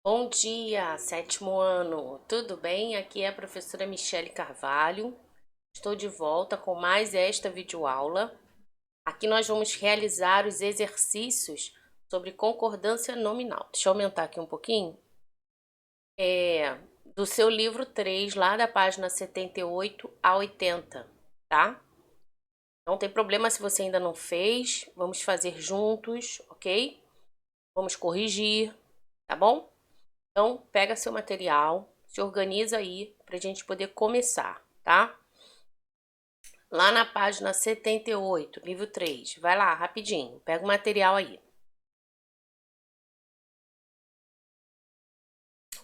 Bom dia, sétimo ano. Tudo bem? Aqui é a professora Michele Carvalho. Estou de volta com mais esta videoaula. Aqui nós vamos realizar os exercícios sobre concordância nominal. Deixa eu aumentar aqui um pouquinho. Do seu livro 3, lá da página 78 a 80, tá? Não tem problema se você ainda não fez. Vamos fazer juntos, ok? Vamos corrigir, tá bom? Então, pega seu material, se organiza aí para a gente poder começar, tá? Lá na página 78, livro 3, vai lá, rapidinho, pega o material aí.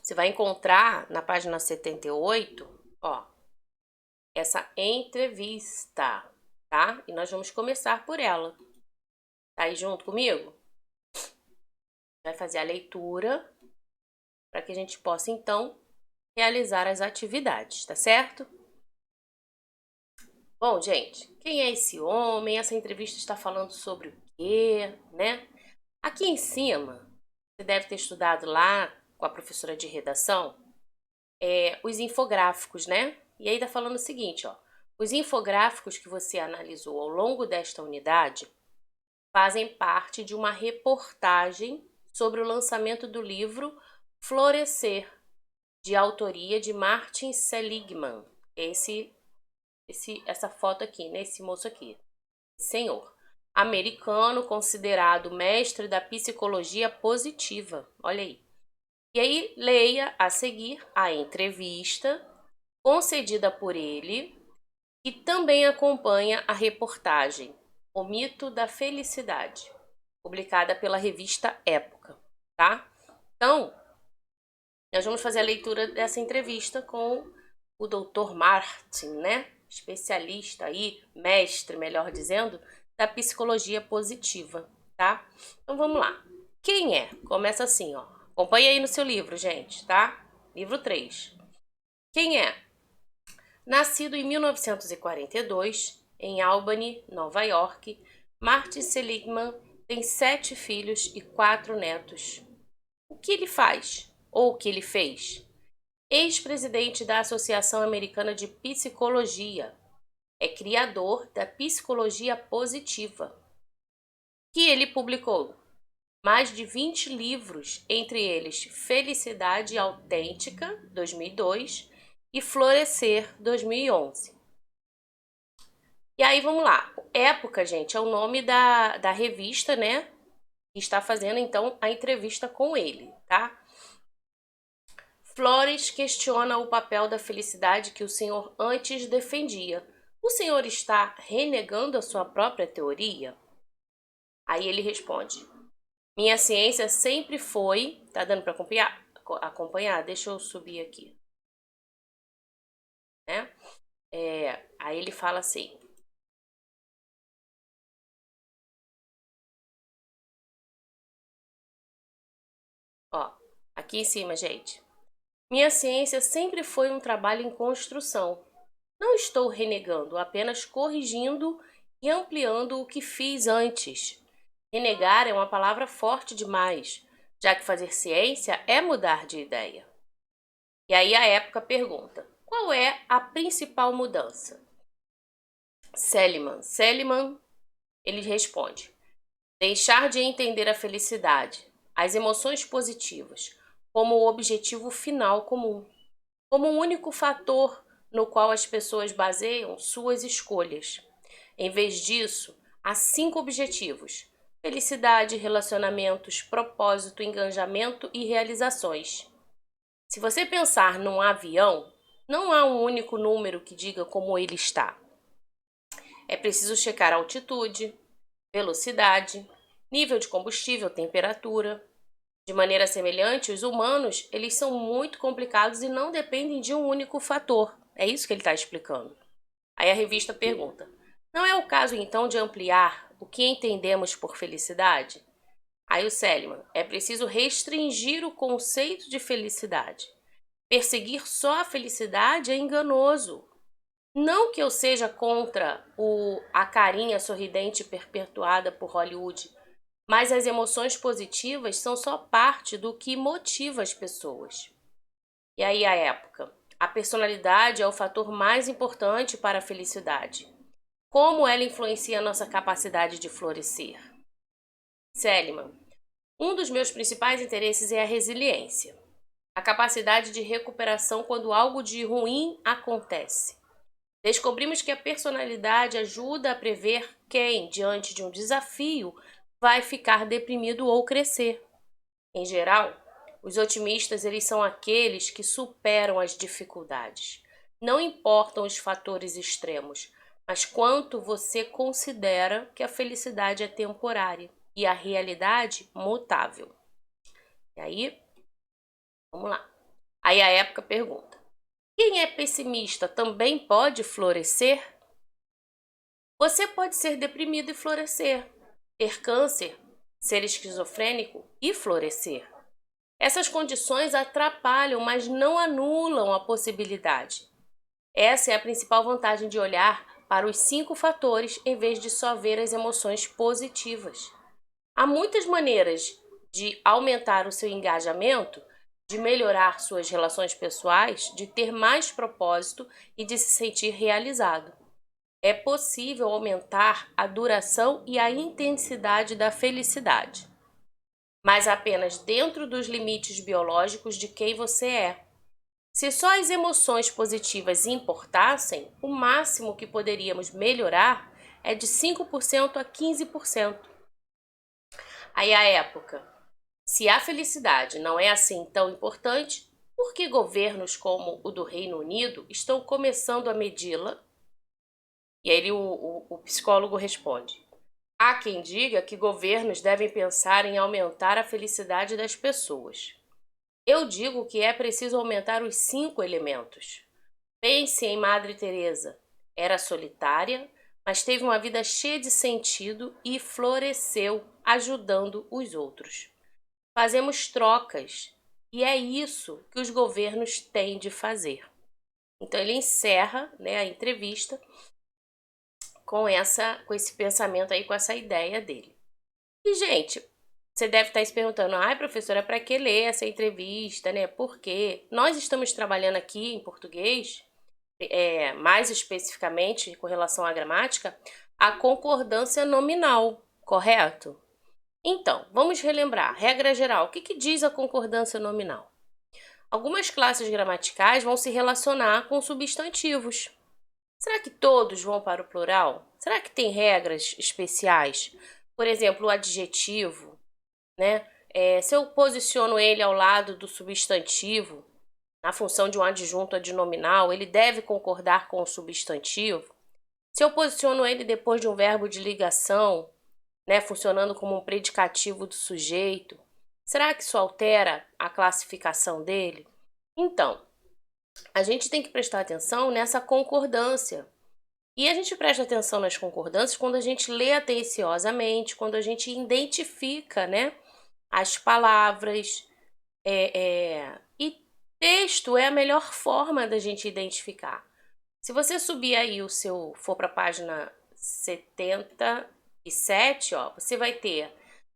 Você vai encontrar na página 78, ó, essa entrevista, tá? E nós vamos começar por ela. Tá aí junto comigo? Vai fazer a leitura para que a gente possa, então, realizar as atividades, tá certo? Bom, gente, quem é esse homem? Essa entrevista está falando sobre o quê, né? Aqui em cima, você deve ter estudado lá com a professora de redação, os infográficos, né? E aí tá falando o seguinte, ó. Os infográficos que você analisou ao longo desta unidade fazem parte de uma reportagem sobre o lançamento do livro Florescer, de autoria de Martin Seligman. Essa foto aqui, né? Esse moço aqui, senhor. Americano, considerado mestre da psicologia positiva. Olha aí. E aí, leia a seguir a entrevista concedida por ele, que também acompanha a reportagem O Mito da Felicidade, publicada pela revista Época, tá? Então, nós vamos fazer a leitura dessa entrevista com o Dr. Martin, né? Especialista aí, mestre, melhor dizendo, da psicologia positiva, tá? Então vamos lá. Quem é? Começa assim, ó. Acompanha aí no seu livro, gente, tá? Livro 3. Quem é? Nascido em 1942, em Albany, Nova York, Martin Seligman tem 7 filhos e 4 netos. O que ele faz? Ou o que ele fez? Ex-presidente da Associação Americana de Psicologia, é criador da psicologia positiva, que ele publicou mais de 20 livros, entre eles Felicidade Autêntica, 2002, e Florescer, 2011. E aí, vamos lá. Época, gente, é o nome da revista, né? Que está fazendo, então, a entrevista com ele, tá? Flores questiona o papel da felicidade que o senhor antes defendia. O senhor está renegando a sua própria teoria? Aí ele responde: minha ciência sempre foi. Tá dando para acompanhar? Deixa eu subir aqui. Né? Aí ele fala assim: ó, aqui em cima, gente. Minha ciência sempre foi um trabalho em construção. Não estou renegando, apenas corrigindo e ampliando o que fiz antes. Renegar é uma palavra forte demais, já que fazer ciência é mudar de ideia. E aí a época pergunta: qual é a principal mudança? Seligman, ele responde: deixar de entender a felicidade, as emoções positivas, como o objetivo final comum, como um único fator no qual as pessoas baseiam suas escolhas. Em vez disso, há 5 objetivos: felicidade, relacionamentos, propósito, engajamento e realizações. Se você pensar num avião, não há um único número que diga como ele está. É preciso checar a altitude, velocidade, nível de combustível, temperatura. De maneira semelhante, os humanos, eles são muito complicados e não dependem de um único fator. É isso que ele está explicando. Aí a revista pergunta: não é o caso então de ampliar o que entendemos por felicidade? Aí o Seligman: é preciso restringir o conceito de felicidade. Perseguir só a felicidade é enganoso. Não que eu seja contra a carinha sorridente perpetuada por Hollywood, mas as emoções positivas são só parte do que motiva as pessoas. E aí a época? A personalidade é o fator mais importante para a felicidade. Como ela influencia a nossa capacidade de florescer? Seligman. Um dos meus principais interesses é a resiliência, a capacidade de recuperação quando algo de ruim acontece. Descobrimos que a personalidade ajuda a prever quem, diante de um desafio, vai ficar deprimido ou crescer. Em geral, os otimistas eles são aqueles que superam as dificuldades. Não importam os fatores extremos, mas quanto você considera que a felicidade é temporária e a realidade mutável. E aí, vamos lá. Aí a época pergunta: quem é pessimista também pode florescer? Você pode ser deprimido e florescer, ter câncer, ser esquizofrênico e florescer. Essas condições atrapalham, mas não anulam a possibilidade. Essa é a principal vantagem de olhar para os 5 fatores em vez de só ver as emoções positivas. Há muitas maneiras de aumentar o seu engajamento, de melhorar suas relações pessoais, de ter mais propósito e de se sentir realizado. É possível aumentar a duração e a intensidade da felicidade, mas apenas dentro dos limites biológicos de quem você é. Se só as emoções positivas importassem, o máximo que poderíamos melhorar é de 5% a 15%. Aí a época. Se a felicidade não é assim tão importante, por que governos como o do Reino Unido estão começando a medi-la? E aí o psicólogo responde: há quem diga que governos devem pensar em aumentar a felicidade das pessoas. Eu digo que é preciso aumentar os 5 elementos. Pense em Madre Teresa. Era solitária, mas teve uma vida cheia de sentido e floresceu ajudando os outros. Fazemos trocas e é isso que os governos têm de fazer. Então ele encerra, né, a entrevista com esse pensamento aí, com essa ideia dele. E, gente, você deve estar se perguntando: ai, professora, para que ler essa entrevista, né? Por quê? Nós estamos trabalhando aqui em português, mais especificamente com relação à gramática, a concordância nominal, correto? Então, vamos relembrar. Regra geral, o que diz a concordância nominal? Algumas classes gramaticais vão se relacionar com substantivos. Será que todos vão para o plural? Será que tem regras especiais? Por exemplo, o adjetivo, né? Se eu posiciono ele ao lado do substantivo, na função de um adjunto adnominal, ele deve concordar com o substantivo. Se eu posiciono ele depois de um verbo de ligação, né, funcionando como um predicativo do sujeito, será que isso altera a classificação dele? Então, a gente tem que prestar atenção nessa concordância. E a gente presta atenção nas concordâncias quando a gente lê atenciosamente, quando a gente identifica, né, as palavras. E texto é a melhor forma da gente identificar. Se você subir aí for para a página 77, ó, você vai ter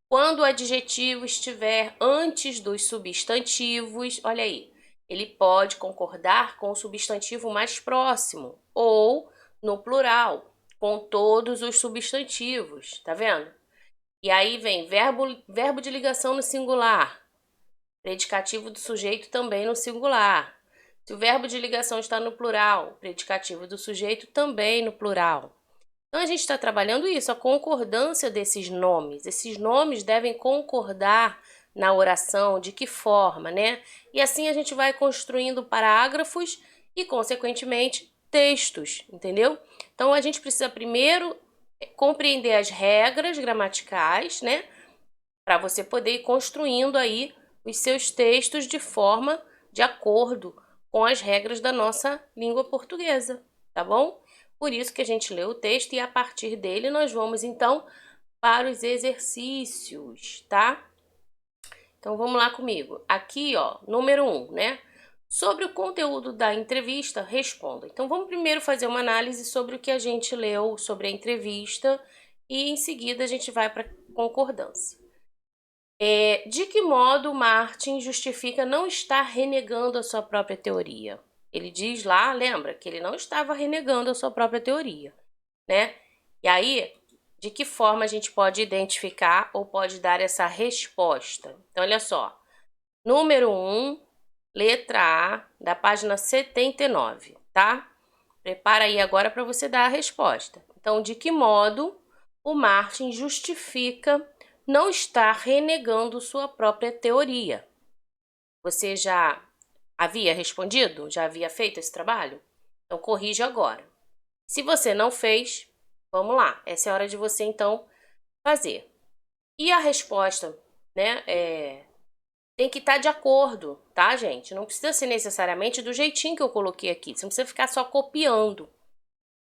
quando o adjetivo estiver antes dos substantivos, olha aí, ele pode concordar com o substantivo mais próximo ou no plural, com todos os substantivos, tá vendo? E aí vem verbo de ligação no singular, predicativo do sujeito também no singular. Se o verbo de ligação está no plural, predicativo do sujeito também no plural. Então a gente está trabalhando isso, a concordância desses nomes. Esses nomes devem concordar na oração, de que forma, né? E assim a gente vai construindo parágrafos e, consequentemente, textos, entendeu? Então a gente precisa primeiro compreender as regras gramaticais, né? Para você poder ir construindo aí os seus textos de forma de acordo com as regras da nossa língua portuguesa, tá bom? Por isso que a gente lê o texto e a partir dele nós vamos então para os exercícios, tá? Então vamos lá comigo. Aqui, ó, número 1, né? Sobre o conteúdo da entrevista, responda. Então vamos primeiro fazer uma análise sobre o que a gente leu sobre a entrevista e em seguida a gente vai para concordância. De que modo Martin justifica não estar renegando a sua própria teoria? Ele diz lá, lembra, que ele não estava renegando a sua própria teoria, né? E aí, de que forma a gente pode identificar ou pode dar essa resposta? Então, olha só. Número 1, letra A, da página 79, tá? Prepara aí agora para você dar a resposta. Então, de que modo o Martin justifica não estar renegando sua própria teoria? Você já havia respondido? Já havia feito esse trabalho? Então, corrija agora. Se você não fez, vamos lá. Essa é a hora de você, então, fazer. E a resposta, né, tem que estar de acordo, tá, gente? Não precisa ser necessariamente do jeitinho que eu coloquei aqui. Você não precisa ficar só copiando.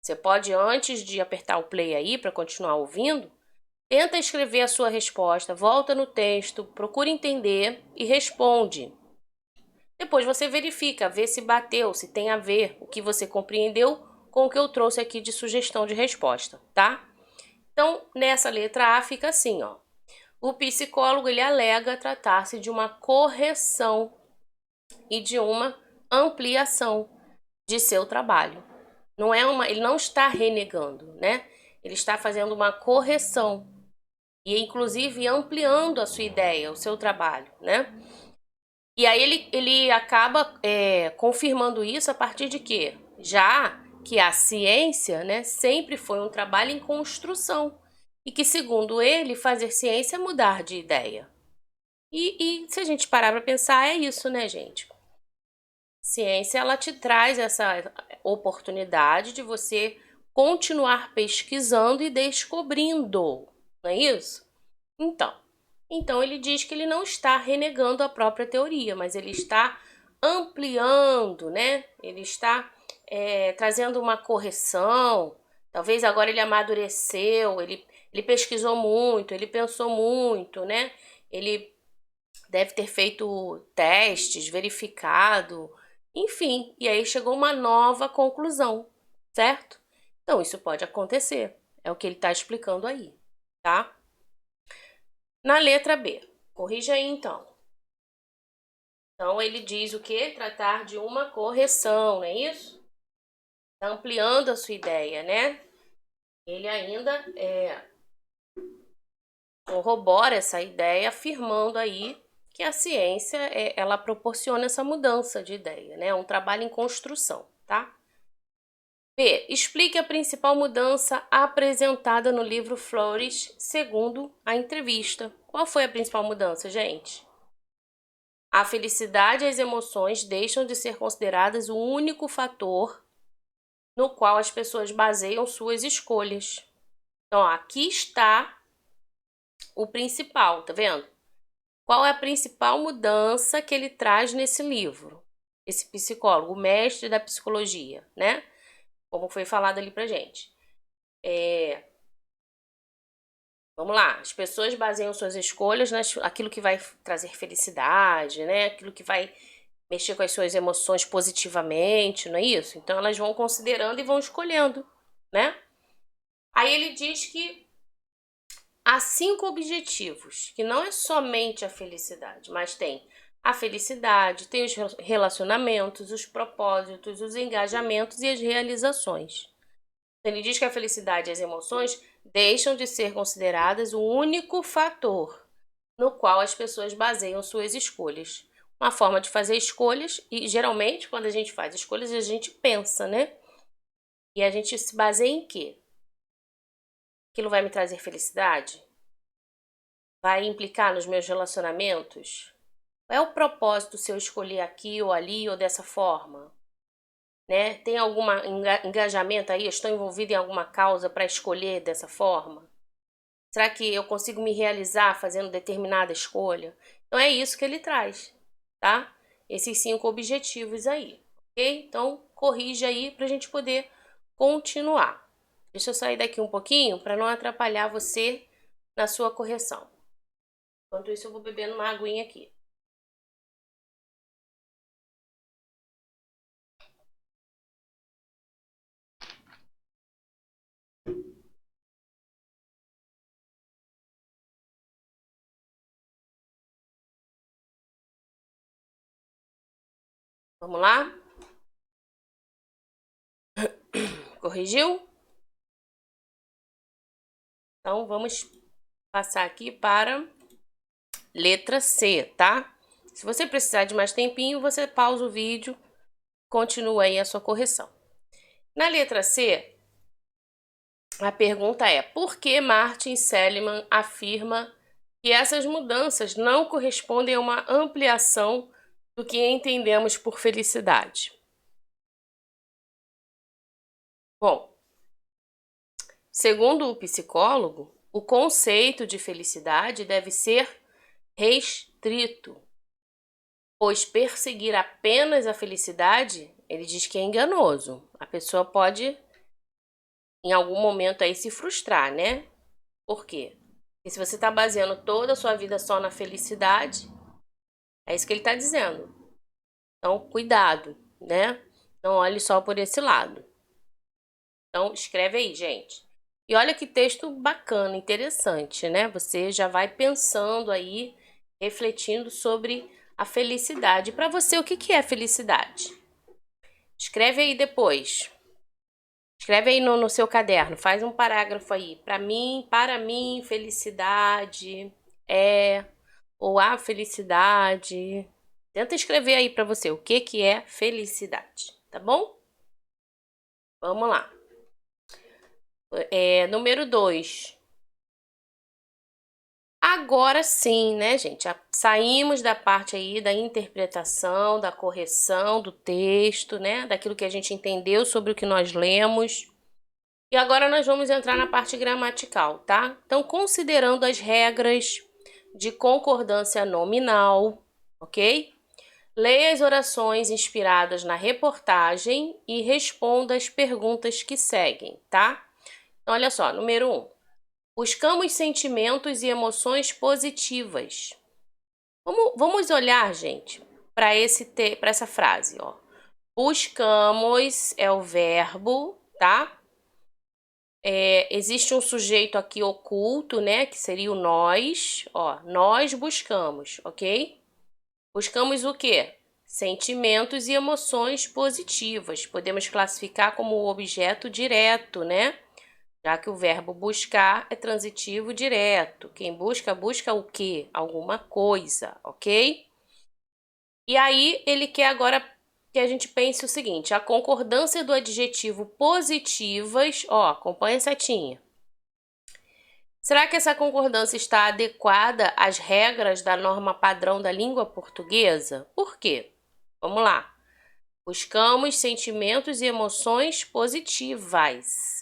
Você pode, antes de apertar o play aí para continuar ouvindo, tenta escrever a sua resposta, volta no texto, procura entender e responde. Depois você verifica, vê se bateu, se tem a ver o que você compreendeu com o que eu trouxe aqui de sugestão de resposta, tá? Então, nessa letra A fica assim, ó. O psicólogo ele alega tratar-se de uma correção e de uma ampliação de seu trabalho. Ele não está renegando, né? Ele está fazendo uma correção e inclusive ampliando a sua ideia, o seu trabalho, né? E aí ele acaba confirmando isso a partir de quê? Já que a ciência, né, sempre foi um trabalho em construção e que, segundo ele, fazer ciência é mudar de ideia. E se a gente parar para pensar, é isso, né, gente? Ciência, ela te traz essa oportunidade de você continuar pesquisando e descobrindo, não é isso? Então, então ele diz que ele não está renegando a própria teoria, mas ele está ampliando, né? Ele está trazendo uma correção. Talvez agora ele amadureceu, ele pesquisou muito, ele pensou muito, né? Ele deve ter feito testes, verificado, enfim, e aí chegou uma nova conclusão, certo? Então, isso pode acontecer, é o que ele está explicando aí, tá? Na letra B, corrija aí então. Então, ele diz o que? Tratar de uma correção, não é isso? Está ampliando a sua ideia, né? Ele ainda corrobora essa ideia, afirmando aí que a ciência ela proporciona essa mudança de ideia, né? É um trabalho em construção, tá? B. Explique a principal mudança apresentada no livro Flores, segundo a entrevista. Qual foi a principal mudança, gente? A felicidade e as emoções deixam de ser consideradas o único fator no qual as pessoas baseiam suas escolhas. Então, ó, aqui está o principal, tá vendo? Qual é a principal mudança que ele traz nesse livro? Esse psicólogo, o mestre da psicologia, né? Como foi falado ali pra gente. Vamos lá, as pessoas baseiam suas escolhas naquilo que vai trazer felicidade, né? Aquilo que vai mexer com as suas emoções positivamente, não é isso? Então elas vão considerando e vão escolhendo, né? Aí ele diz que há 5 objetivos, que não é somente a felicidade, mas tem a felicidade, tem os relacionamentos, os propósitos, os engajamentos e as realizações. Então, ele diz que a felicidade e as emoções deixam de ser consideradas o único fator no qual as pessoas baseiam suas escolhas. Uma forma de fazer escolhas, e geralmente quando a gente faz escolhas, a gente pensa, né? E a gente se baseia em quê? Aquilo vai me trazer felicidade? Vai implicar nos meus relacionamentos? Qual é o propósito se eu escolher aqui ou ali ou dessa forma? Né? Tem algum engajamento aí? Eu estou envolvida em alguma causa para escolher dessa forma? Será que eu consigo me realizar fazendo determinada escolha? Então é isso que ele traz, tá? Esses 5 objetivos aí, ok? Então corrija aí para a gente poder continuar. Deixa eu sair daqui um pouquinho para não atrapalhar você na sua correção. Enquanto isso eu vou bebendo uma aguinha aqui. Vamos lá? Corrigiu? Então, vamos passar aqui para letra C, tá? Se você precisar de mais tempinho, você pausa o vídeo, continua aí a sua correção. Na letra C, a pergunta é: por que Martin Seligman afirma que essas mudanças não correspondem a uma ampliação do que entendemos por felicidade? Bom, segundo o psicólogo, o conceito de felicidade deve ser restrito, pois perseguir apenas a felicidade, ele diz que é enganoso. A pessoa pode, em algum momento, aí se frustrar, né? Por quê? Porque se você está baseando toda a sua vida só na felicidade, é isso que ele está dizendo. Então, cuidado, né? Não olhe só por esse lado. Então, escreve aí, gente. E olha que texto bacana, interessante, né? Você já vai pensando aí, refletindo sobre a felicidade. Para você, o que é felicidade? Escreve aí depois. Escreve aí no seu caderno, faz um parágrafo aí. Para mim, felicidade é, ou a felicidade. Tenta escrever aí para você o que é felicidade, tá bom? Vamos lá. Número 2. Agora sim, né, gente? Saímos da parte aí da interpretação, da correção do texto, né? Daquilo que a gente entendeu sobre o que nós lemos. E agora nós vamos entrar na parte gramatical, tá? Então, considerando as regras de concordância nominal, ok? Leia as orações inspiradas na reportagem e responda as perguntas que seguem, tá? Então, olha só, número 1. Buscamos sentimentos e emoções positivas. Vamos olhar, gente, para essa frase, ó. Buscamos é o verbo, tá? Existe um sujeito aqui oculto, né? Que seria o nós. Ó, nós buscamos, ok? Buscamos o quê? Sentimentos e emoções positivas. Podemos classificar como objeto direto, né? Já que o verbo buscar é transitivo direto. Quem busca, busca o quê? Alguma coisa, ok? E aí, ele quer agora que a gente pense o seguinte: a concordância do adjetivo positivas, ó, acompanha a setinha. Será que essa concordância está adequada às regras da norma padrão da língua portuguesa? Por quê? Vamos lá. Buscamos sentimentos e emoções positivas.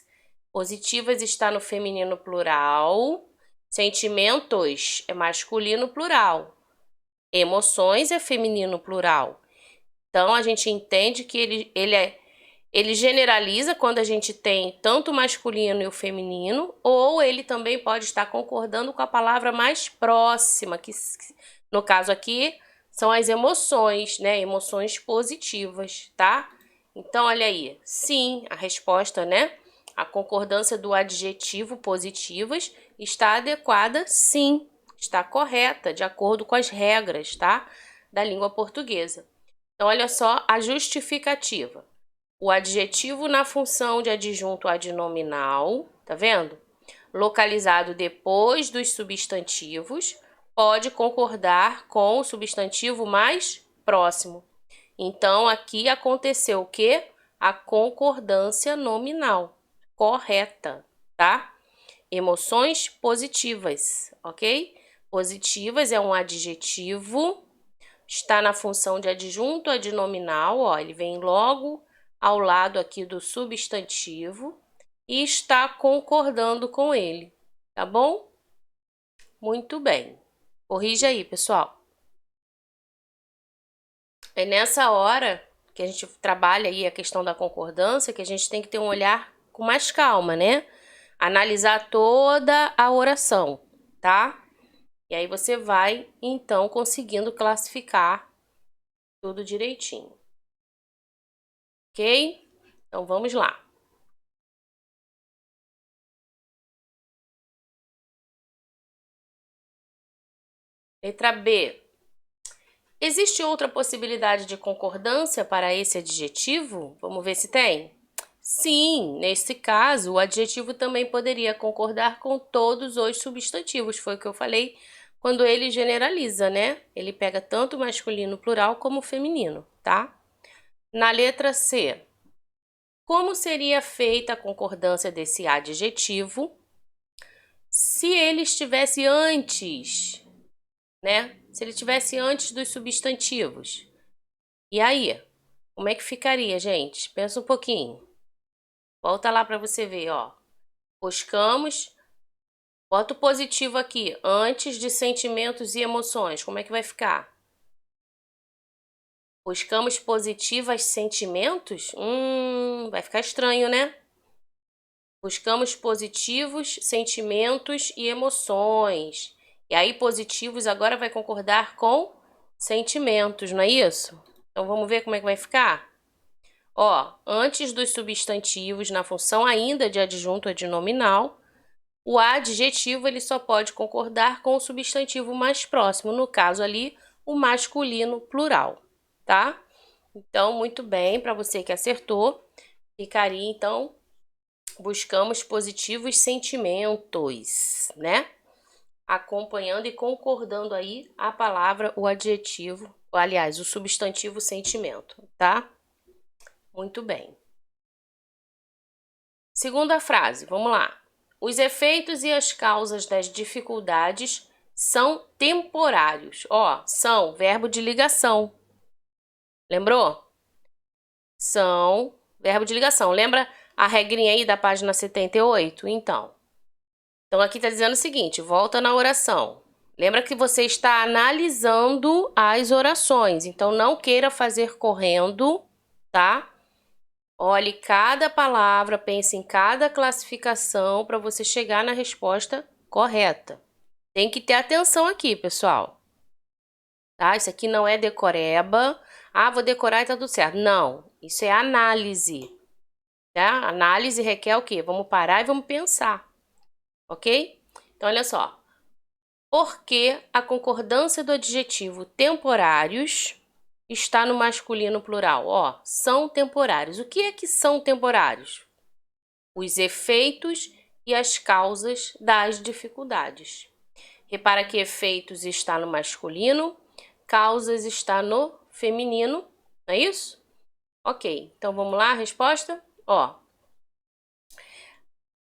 Positivas está no feminino plural. Sentimentos é masculino plural. Emoções é feminino plural. Então, a gente entende que ele generaliza quando a gente tem tanto o masculino e o feminino, ou ele também pode estar concordando com a palavra mais próxima, que no caso aqui são as emoções, né? Emoções positivas, tá? Então, olha aí. Sim, a resposta, né? A concordância do adjetivo positivas está adequada, sim. Está correta, de acordo com as regras, tá? Da língua portuguesa. Então, olha só a justificativa. O adjetivo na função de adjunto adnominal, tá vendo? Localizado depois dos substantivos, pode concordar com o substantivo mais próximo. Então, aqui aconteceu o quê? A concordância nominal. Correta, tá? Emoções positivas, ok? Positivas é um adjetivo, está na função de adjunto adnominal, ó, ele vem logo ao lado aqui do substantivo e está concordando com ele, tá bom? Muito bem. Corrija aí, pessoal. É nessa hora que a gente trabalha aí a questão da concordância que a gente tem que ter um olhar com mais calma, né? Analisar toda a oração, tá? E aí você vai, então, conseguindo classificar tudo direitinho. Ok? Então, vamos lá. Letra B. Existe outra possibilidade de concordância para esse adjetivo? Vamos ver se tem? Sim, nesse caso, o adjetivo também poderia concordar com todos os substantivos. Foi o que eu falei quando ele generaliza, né? Ele pega tanto o masculino plural como o feminino, tá? Na letra C, como seria feita a concordância desse adjetivo se ele estivesse antes, né? Se ele estivesse antes dos substantivos? E aí? Como é que ficaria, gente? Pensa um pouquinho. Volta lá para você ver, ó. Buscamos, bota o positivo aqui, antes de sentimentos e emoções. Como é que vai ficar? Buscamos positivas sentimentos? Vai ficar estranho, né? Buscamos positivos sentimentos e emoções. E aí, positivos agora vai concordar com sentimentos, não é isso? Então, vamos ver como é que vai ficar? Ó, antes dos substantivos, na função ainda de adjunto adnominal, o adjetivo ele só pode concordar com o substantivo mais próximo, no caso ali, o masculino plural, tá? Então, muito bem, para você que acertou, ficaria então, buscamos positivos sentimentos, né? Acompanhando e concordando aí a palavra, o adjetivo, aliás, o substantivo sentimento, tá? Muito bem. Segunda frase, vamos lá. Os efeitos e as causas das dificuldades são temporários. Ó, são verbo de ligação. Lembrou? São verbo de ligação. Lembra a regrinha aí da página 78? Então aqui está dizendo o seguinte, volta na oração. Lembra que você está analisando as orações, então não queira fazer correndo, tá? Olhe cada palavra, pense em cada classificação para você chegar na resposta correta. Tem que ter atenção aqui, pessoal. Tá? Isso aqui não é decoreba. Ah, vou decorar e tá tudo certo. Não, isso é análise. Tá? Análise requer o quê? Vamos parar e vamos pensar. Ok? Então, olha só. Por que a concordância do adjetivo temporários está no masculino plural? Ó, são temporários. O que é que são temporários? Os efeitos e as causas das dificuldades. Repara que efeitos está no masculino, causas está no feminino, não é isso? Ok, então vamos lá, a resposta? Ó,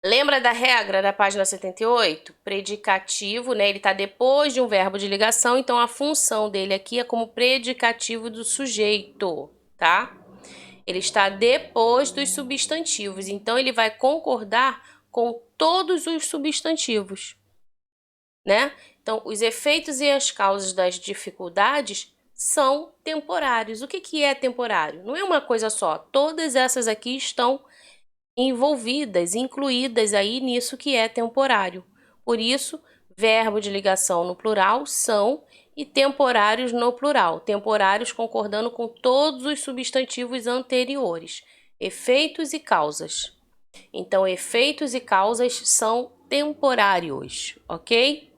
lembra da regra da página 78? Predicativo, né? Ele está depois de um verbo de ligação, então a função dele aqui é como predicativo do sujeito, tá? Ele está depois dos substantivos, então ele vai concordar com todos os substantivos, né? Então, os efeitos e as causas das dificuldades são temporários. O que é temporário? Não é uma coisa só. Todas essas aqui estão envolvidas, incluídas aí nisso que é temporário. Por isso, verbo de ligação no plural são e temporários no plural. Temporários concordando com todos os substantivos anteriores. Efeitos e causas. Então, efeitos e causas são temporários, ok?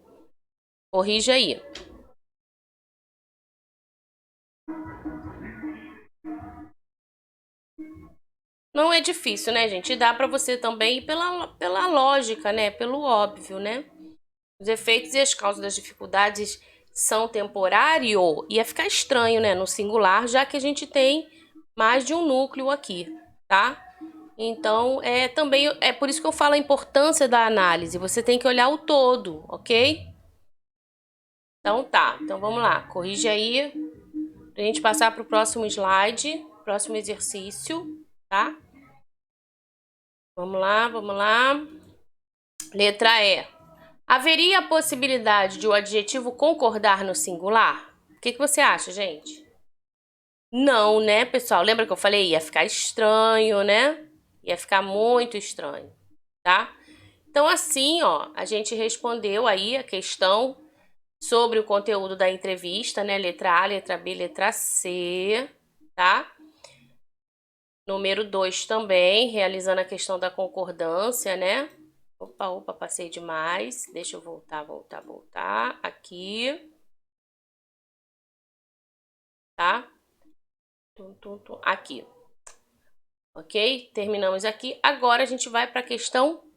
Corrija aí. Não é difícil, né, gente? E dá para você também ir pela lógica, né? Pelo óbvio, né? Os efeitos e as causas das dificuldades são temporário. Ia ficar estranho, né? No singular, já que a gente tem mais de um núcleo aqui, tá? Então, também é por isso que eu falo a importância da análise. Você tem que olhar o todo, ok? Então tá. Então vamos lá. Corrige aí pra gente passar para o próximo slide, próximo exercício, tá? Vamos lá, vamos lá. Letra E. Haveria a possibilidade de o adjetivo concordar no singular? O que você acha, gente? Não, né, pessoal? Lembra que eu falei? Ia ficar estranho, né? Ia ficar muito estranho, tá? Então, assim, ó, a gente respondeu aí a questão sobre o conteúdo da entrevista, né? Letra A, letra B, letra C, tá? Número 2 também, realizando a questão da concordância, né? Opa, passei demais. Deixa eu voltar. Aqui. tá? Aqui. Ok? Terminamos aqui. Agora a gente vai para a questão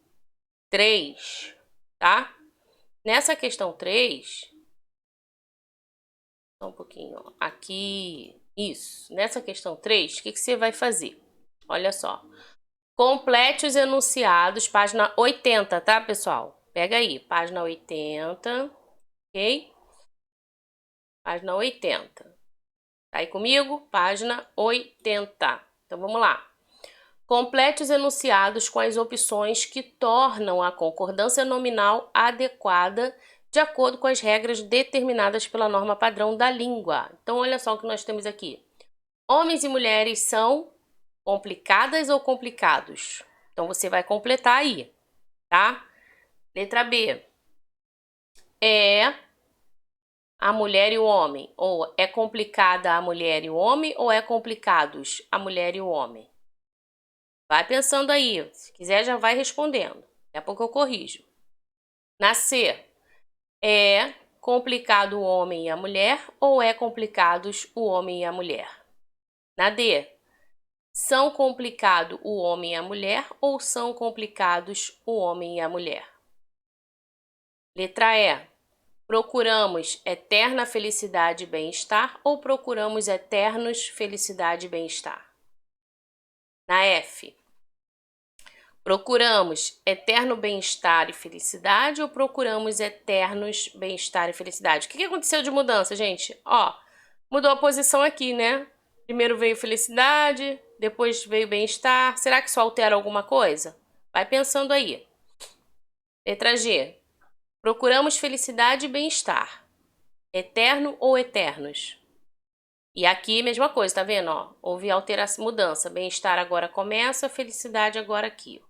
3, tá? Nessa questão 3, só um pouquinho, ó, aqui, isso. Nessa questão 3, o que você vai fazer? Olha só. Complete os enunciados, página 80, tá, pessoal? Pega aí, página 80, ok? Página 80. Tá aí comigo? Página 80. Então, vamos lá. Complete os enunciados com as opções que tornam a concordância nominal adequada de acordo com as regras determinadas pela norma padrão da língua. Então, olha só o que nós temos aqui. Homens e mulheres são complicadas ou complicados? Então, você vai completar aí, tá? Letra B. É a mulher e o homem? Ou é complicada a mulher e o homem? Ou é complicados a mulher e o homem? Vai pensando aí. Se quiser, já vai respondendo. Daqui a pouco eu corrijo. Na C. É complicado o homem e a mulher? Ou é complicados o homem e a mulher? Na D. São complicado o homem e a mulher? Ou são complicados o homem e a mulher? Letra E. Procuramos eterna felicidade e bem-estar ou procuramos eternos felicidade e bem-estar? Na F. Procuramos eterno bem-estar e felicidade ou procuramos eternos bem-estar e felicidade? O que aconteceu de mudança, gente? Ó, mudou a posição aqui, né? Primeiro veio felicidade, depois veio bem-estar. Será que isso altera alguma coisa? Vai pensando aí. Letra G. Procuramos felicidade e bem-estar. Eterno ou eternos? E aqui, mesma coisa, tá vendo? Ó, houve alteração, mudança. Bem-estar agora começa, felicidade agora aqui.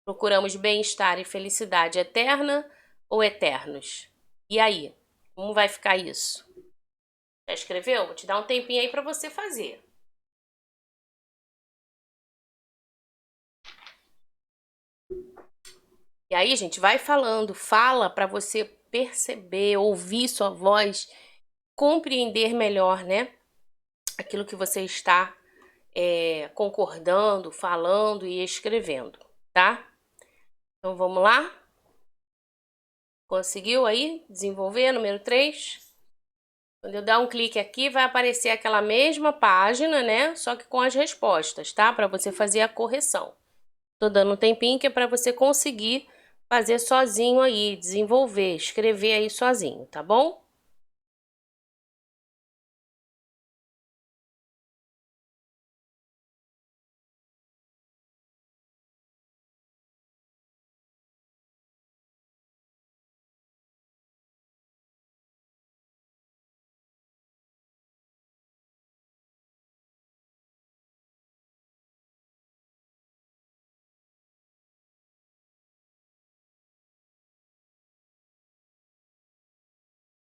Procuramos bem-estar e felicidade eterna ou eternos? E aí? Como vai ficar isso? Já escreveu? Vou te dar um tempinho aí para você fazer. E aí, gente, vai falando, fala para você perceber, ouvir sua voz, compreender melhor, né? Aquilo que você está concordando, falando e escrevendo, tá? Então, vamos lá? Conseguiu aí desenvolver? Número 3? Quando eu dar um clique aqui, vai aparecer aquela mesma página, né? Só que com as respostas, tá? Para você fazer a correção. Tô dando um tempinho que é para você conseguir fazer sozinho aí, desenvolver, escrever aí sozinho, tá bom?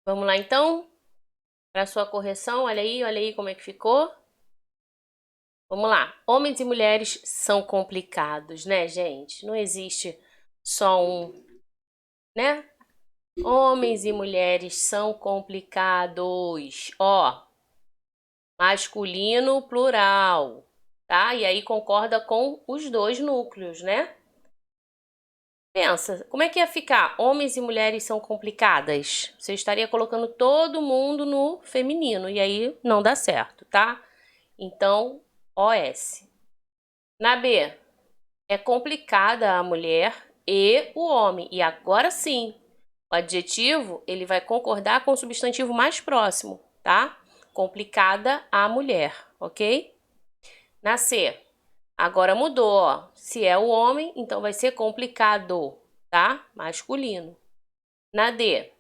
Vamos lá então? Para sua correção, olha aí como é que ficou. Vamos lá. Homens e mulheres são complicados, né, gente? Não existe só um, né? Homens e mulheres são complicados. Ó, masculino plural, tá? E aí concorda com os dois núcleos, né? Pensa, como é que ia ficar? Homens e mulheres são complicadas? Você estaria colocando todo mundo no feminino e aí não dá certo, tá? Então, OS. Na B, é complicada a mulher e o homem. E agora sim, o adjetivo, ele vai concordar com o substantivo mais próximo, tá? Complicada a mulher, ok? Na C, agora mudou, ó. Se é o homem, então vai ser complicado, tá? Masculino. Na D,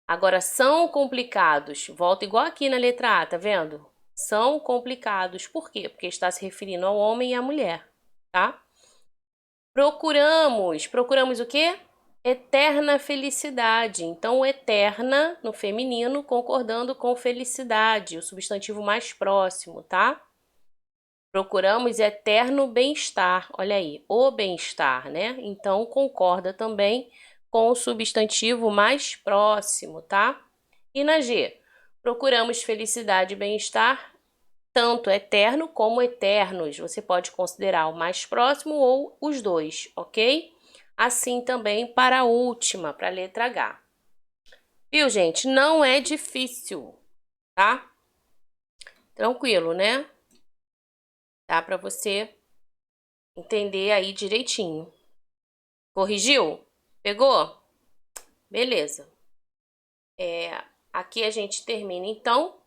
agora são complicados. Volta igual aqui na letra A, tá vendo? São complicados. Por quê? Porque está se referindo ao homem e à mulher, tá? Procuramos o quê? Eterna felicidade. Então, eterna no feminino, concordando com felicidade, o substantivo mais próximo, tá? Procuramos eterno bem-estar. Olha aí, o bem-estar, né? Então, concorda também com o substantivo mais próximo, tá? E na G? Procuramos felicidade e bem-estar, tanto eterno como eternos. Você pode considerar o mais próximo ou os dois, ok? Assim também para a última, para a letra H. Viu, gente? Não é difícil, tá? Tranquilo, né? Dá para você entender aí direitinho. Corrigiu? Pegou? Beleza. Aqui a gente termina, então,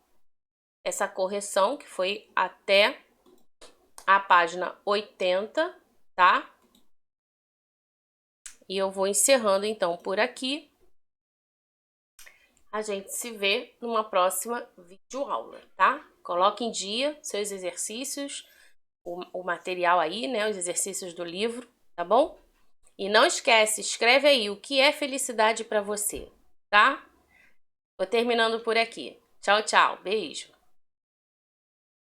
essa correção, que foi até a página 80, tá? E eu vou encerrando, então, por aqui. A gente se vê numa próxima videoaula, tá? Coloque em dia seus exercícios, o material aí, né? Os exercícios do livro, tá bom? E não esquece, escreve aí o que é felicidade para você, tá? Vou terminando por aqui. Tchau, tchau. Beijo.